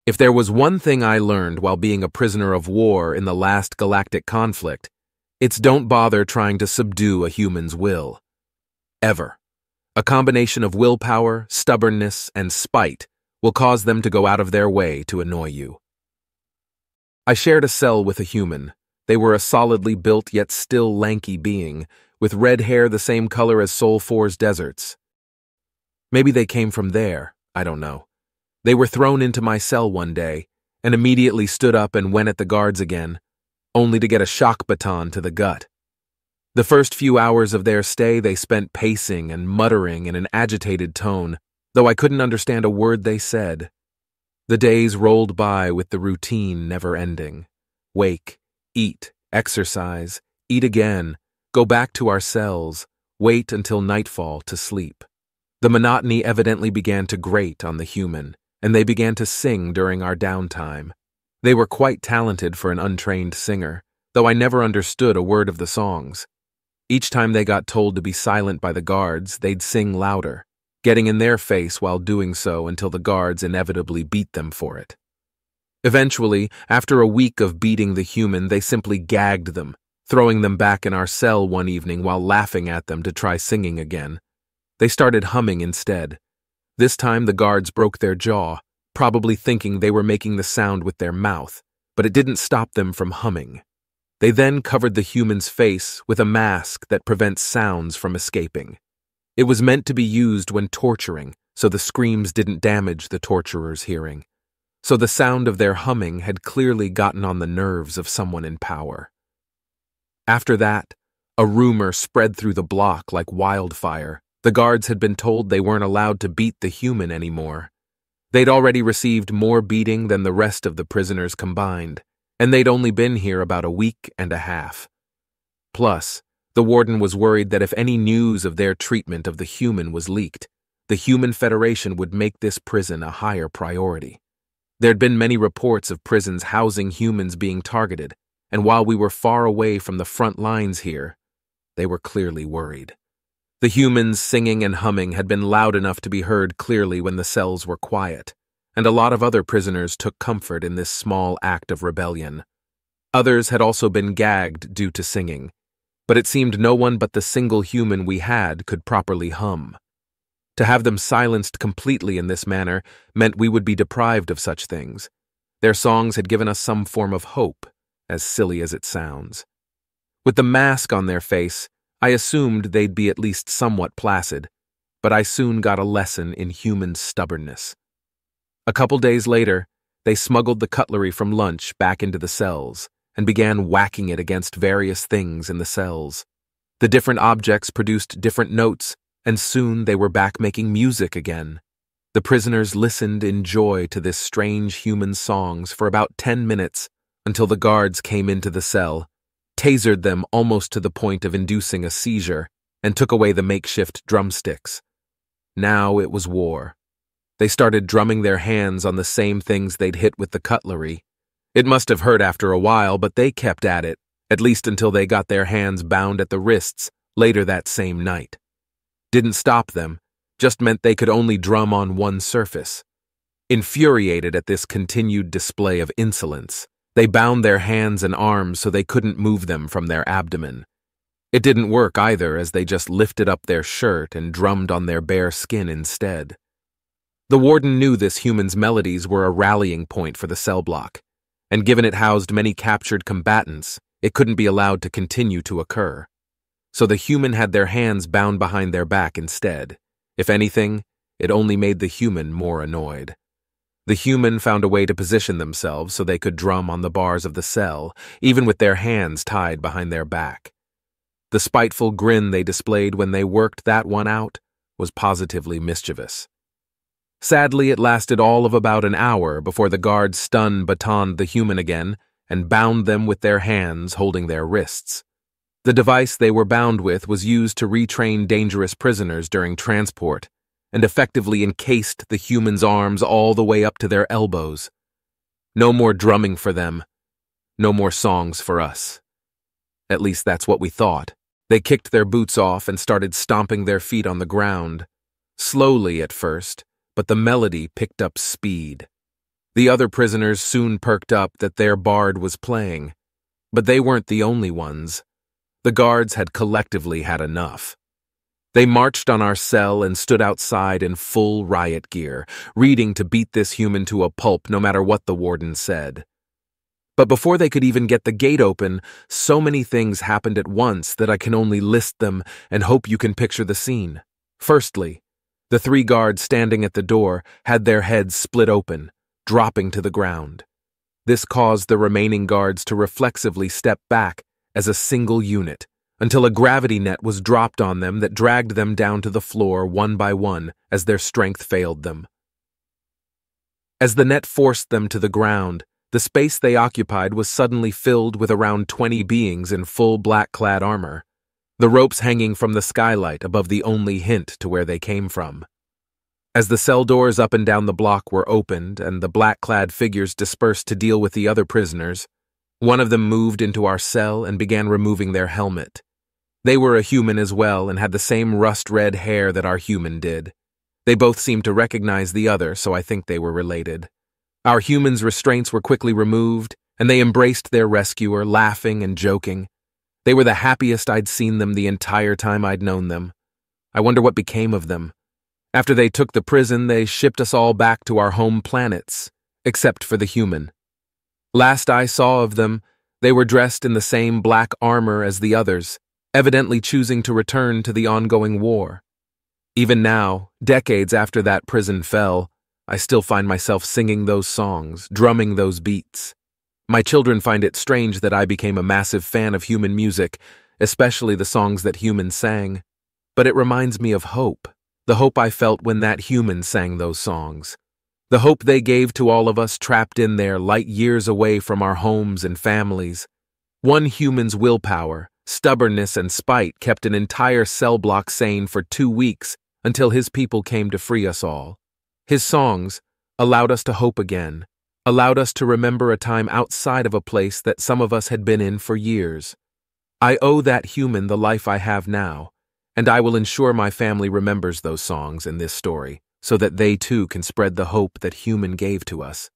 If there was one thing I learned while being a prisoner of war in the last galactic conflict, it's don't bother trying to subdue a human's will. Ever. A combination of willpower, stubbornness, and spite will cause them to go out of their way to annoy you. I shared a cell with a human. They were a solidly built yet still lanky being, with red hair the same color as Sol 4's deserts. Maybe they came from there, I don't know. They were thrown into my cell one day, and immediately stood up and went at the guards again, only to get a shock baton to the gut. The first few hours of their stay they spent pacing and muttering in an agitated tone, though I couldn't understand a word they said. The days rolled by with the routine never ending. Wake, eat, exercise, eat again, go back to our cells, wait until nightfall to sleep. The monotony evidently began to grate on the human, and they began to sing during our downtime. They were quite talented for an untrained singer, though I never understood a word of the songs. Each time they got told to be silent by the guards, they'd sing louder, getting in their face while doing so until the guards inevitably beat them for it. Eventually, after a week of beating the human, they simply gagged them, throwing them back in our cell one evening while laughing at them to try singing again. They started humming instead. This time the guards broke their jaw, probably thinking they were making the sound with their mouth, but it didn't stop them from humming. They then covered the human's face with a mask that prevents sounds from escaping. It was meant to be used when torturing, so the screams didn't damage the torturer's hearing. So the sound of their humming had clearly gotten on the nerves of someone in power. After that, a rumor spread through the block like wildfire. The guards had been told they weren't allowed to beat the human anymore. They'd already received more beating than the rest of the prisoners combined, and they'd only been here about a week and a half. Plus, the warden was worried that if any news of their treatment of the human was leaked, the Human Federation would make this prison a higher priority. There'd been many reports of prisons housing humans being targeted, and while we were far away from the front lines here, they were clearly worried. The humans singing and humming had been loud enough to be heard clearly when the cells were quiet, and a lot of other prisoners took comfort in this small act of rebellion. Others had also been gagged due to singing, but it seemed no one but the single human we had could properly hum. To have them silenced completely in this manner meant we would be deprived of such things. Their songs had given us some form of hope, as silly as it sounds. With the mask on their face, I assumed they'd be at least somewhat placid, but I soon got a lesson in human stubbornness. A couple days later, they smuggled the cutlery from lunch back into the cells and began whacking it against various things in the cells. The different objects produced different notes, and soon they were back making music again. The prisoners listened in joy to this strange human songs for about 10 minutes until the guards came into the cell, tasered them almost to the point of inducing a seizure, and took away the makeshift drumsticks. Now it was war. They started drumming their hands on the same things they'd hit with the cutlery. It must have hurt after a while, but they kept at it, at least until they got their hands bound at the wrists later that same night. Didn't stop them, just meant they could only drum on one surface. Infuriated at this continued display of insolence, they bound their hands and arms so they couldn't move them from their abdomen. It didn't work either, as they just lifted up their shirt and drummed on their bare skin instead. The warden knew this human's melodies were a rallying point for the cell block, and given it housed many captured combatants, it couldn't be allowed to continue to occur. So the human had their hands bound behind their back instead. If anything, it only made the human more annoyed. The human found a way to position themselves so they could drum on the bars of the cell, even with their hands tied behind their back. The spiteful grin they displayed when they worked that one out was positively mischievous. Sadly, it lasted all of about an hour before the guards batoned the human again and bound them with their hands holding their wrists. The device they were bound with was used to retrain dangerous prisoners during transport, and effectively encased the human's arms all the way up to their elbows. No more drumming for them. No more songs for us. At least that's what we thought. They kicked their boots off and started stomping their feet on the ground. Slowly at first, but the melody picked up speed. The other prisoners soon perked up that their bard was playing. But they weren't the only ones. The guards had collectively had enough. They marched on our cell and stood outside in full riot gear, reading to beat this human to a pulp no matter what the warden said. But before they could even get the gate open, so many things happened at once that I can only list them and hope you can picture the scene. Firstly, the 3 guards standing at the door had their heads split open, dropping to the ground. This caused the remaining guards to reflexively step back as a single unit, until a gravity net was dropped on them that dragged them down to the floor one by one as their strength failed them. As the net forced them to the ground, the space they occupied was suddenly filled with around 20 beings in full black-clad armor, the ropes hanging from the skylight above the only hint to where they came from. As the cell doors up and down the block were opened and the black-clad figures dispersed to deal with the other prisoners, one of them moved into our cell and began removing their helmet. They were a human as well and had the same rust-red hair that our human did. They both seemed to recognize the other, so I think they were related. Our human's restraints were quickly removed, and they embraced their rescuer, laughing and joking. They were the happiest I'd seen them the entire time I'd known them. I wonder what became of them. After they took the prison, they shipped us all back to our home planets, except for the human. Last I saw of them, they were dressed in the same black armor as the others, evidently choosing to return to the ongoing war. Even now, decades after that prison fell, I still find myself singing those songs, drumming those beats. My children find it strange that I became a massive fan of human music, especially the songs that humans sang. But it reminds me of hope, the hope I felt when that human sang those songs. The hope they gave to all of us trapped in there light years away from our homes and families. One human's willpower, stubbornness, and spite kept an entire cell block sane for 2 weeks until his people came to free us all. His songs allowed us to hope again, allowed us to remember a time outside of a place that some of us had been in for years. I owe that human the life I have now, and I will ensure my family remembers those songs in this story so that they too can spread the hope that human gave to us.